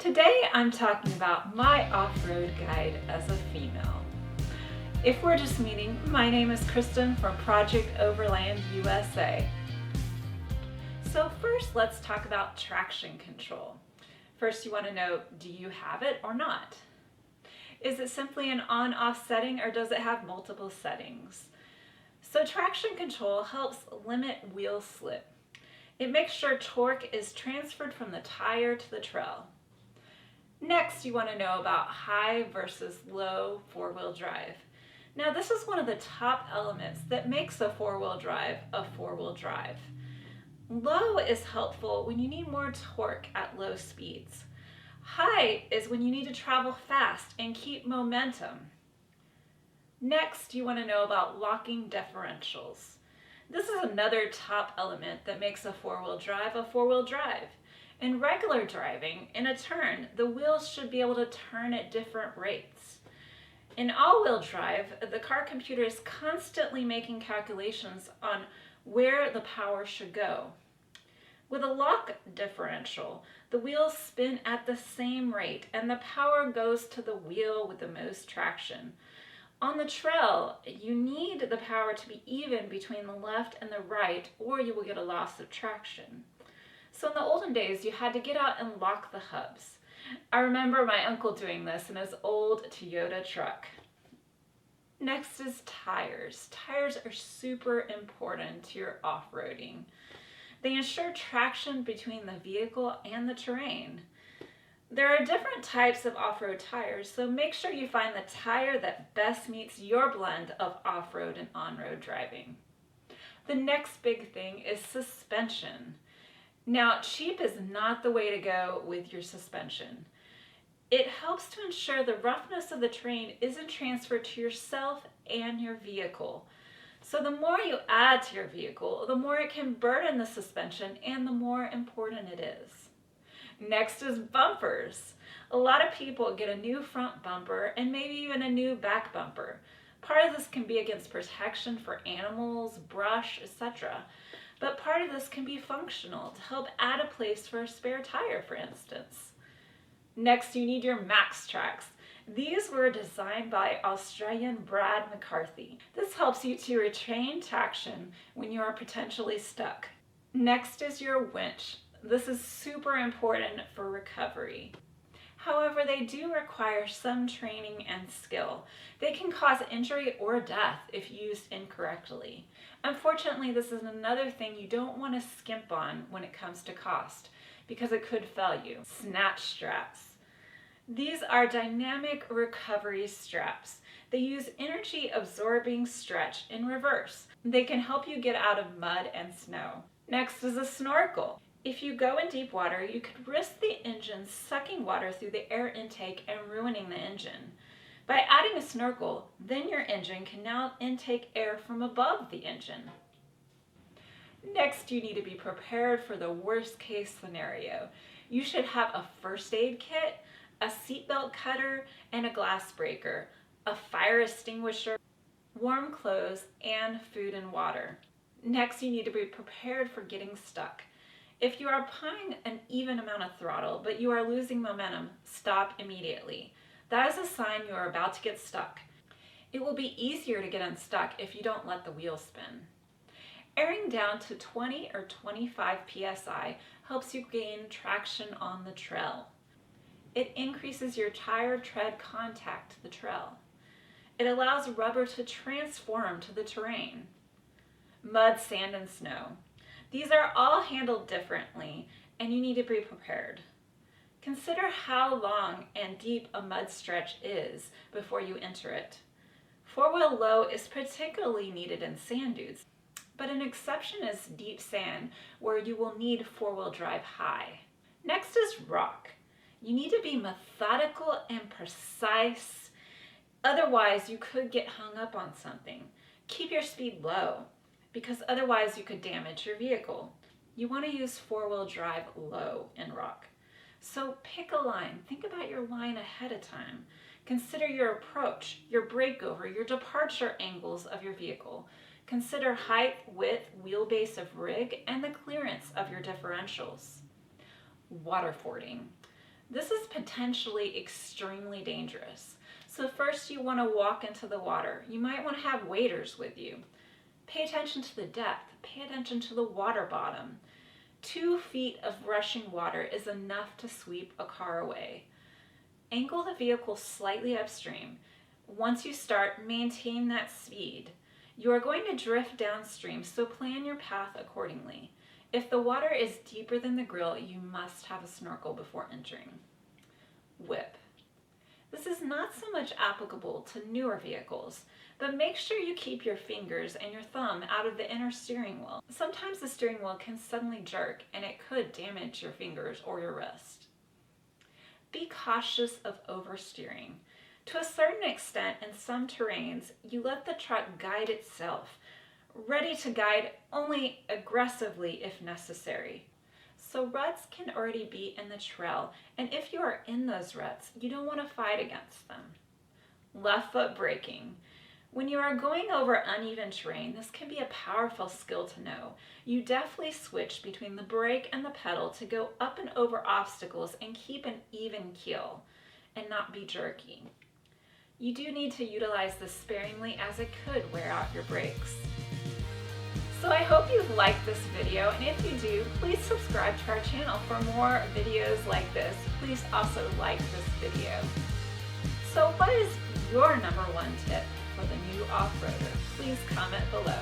Today I'm talking about my off-road guide as a female. If we're just meeting, my name is Kristin from Project Overland USA. So first let's talk about traction control. First you want to know, do you have it or not? Is it simply an on-off setting or does it have multiple settings? So traction control helps limit wheel slip. It makes sure torque is transferred from the tire to the trail. Next, you want to know about high versus low four-wheel drive. Now, this is one of the top elements that makes a four-wheel drive a four-wheel drive. Low is helpful when you need more torque at low speeds. High is when you need to travel fast and keep momentum. Next, you want to know about locking differentials. This is another top element that makes a four-wheel drive a four-wheel drive. In regular driving, in a turn, the wheels should be able to turn at different rates. In all-wheel drive, the car computer is constantly making calculations on where the power should go. With a lock differential, the wheels spin at the same rate and the power goes to the wheel with the most traction. On the trail, you need the power to be even between the left and the right, or you will get a loss of traction. So in the olden days, you had to get out and lock the hubs. I remember my uncle doing this in his old Toyota truck. Next is tires. Tires are super important to your off-roading. They ensure traction between the vehicle and the terrain. There are different types of off-road tires, so make sure you find the tire that best meets your blend of off-road and on-road driving. The next big thing is suspension. Now, cheap is not the way to go with your suspension. It helps to ensure the roughness of the terrain isn't transferred to yourself and your vehicle. So the more you add to your vehicle, the more it can burden the suspension and the more important it is. Next is bumpers. A lot of people get a new front bumper and maybe even a new back bumper. Part of this can be against protection for animals, brush, etc. But part of this can be functional to help add a place for a spare tire, for instance. Next, you need your Maxtrax. These were designed by Australian Brad McCarthy. This helps you to retain traction when you are potentially stuck. Next is your winch. This is super important for recovery. However, they do require some training and skill. They can cause injury or death if used incorrectly. Unfortunately, this is another thing you don't want to skimp on when it comes to cost, because it could fail you. Snatch straps. These are dynamic recovery straps. They use energy-absorbing stretch in reverse. They can help you get out of mud and snow. Next is a snorkel. If you go in deep water, you could risk the engine sucking water through the air intake and ruining the engine. By adding a snorkel, then your engine can now intake air from above the engine. Next, you need to be prepared for the worst case scenario. You should have a first aid kit, a seatbelt cutter, and a glass breaker, a fire extinguisher, warm clothes, and food and water. Next, you need to be prepared for getting stuck. If you are applying an even amount of throttle, but you are losing momentum, stop immediately. That is a sign you are about to get stuck. It will be easier to get unstuck if you don't let the wheel spin. Airing down to 20 or 25 psi helps you gain traction on the trail. It increases your tire tread contact to the trail. It allows rubber to transform to the terrain. Mud, sand, and snow. These are all handled differently, and you need to be prepared. Consider how long and deep a mud stretch is before you enter it. Four-wheel low is particularly needed in sand dunes, but an exception is deep sand, where you will need four-wheel drive high. Next is rock. You need to be methodical and precise, otherwise you could get hung up on something. Keep your speed low, because otherwise you could damage your vehicle. You want to use four-wheel drive low in rock. So pick a line. Think about your line ahead of time. Consider your approach, your breakover, your departure angles of your vehicle. Consider height, width, wheelbase of rig, and the clearance of your differentials. Waterfording. This is potentially extremely dangerous. So first you want to walk into the water. You might want to have waders with you. Pay attention to the depth. Pay attention to the water bottom. 2 feet of rushing water is enough to sweep a car away. Angle the vehicle slightly upstream. Once you start, maintain that speed. You are going to drift downstream, so plan your path accordingly. If the water is deeper than the grill, you must have a snorkel before entering. Whip. This is not so much applicable to newer vehicles, but make sure you keep your fingers and your thumb out of the inner steering wheel. Sometimes the steering wheel can suddenly jerk and it could damage your fingers or your wrist. Be cautious of oversteering. To a certain extent, in some terrains, you let the truck guide itself, ready to guide only aggressively if necessary. So ruts can already be in the trail, and if you are in those ruts, you don't want to fight against them. Left foot braking. When you are going over uneven terrain, this can be a powerful skill to know. You deftly switch between the brake and the pedal to go up and over obstacles and keep an even keel and not be jerky. You do need to utilize this sparingly as it could wear out your brakes. So I hope you've liked this video, and if you do, please subscribe to our channel for more videos like this. Please also like this video. So what is your #1 tip for the new off-roader? Please comment below.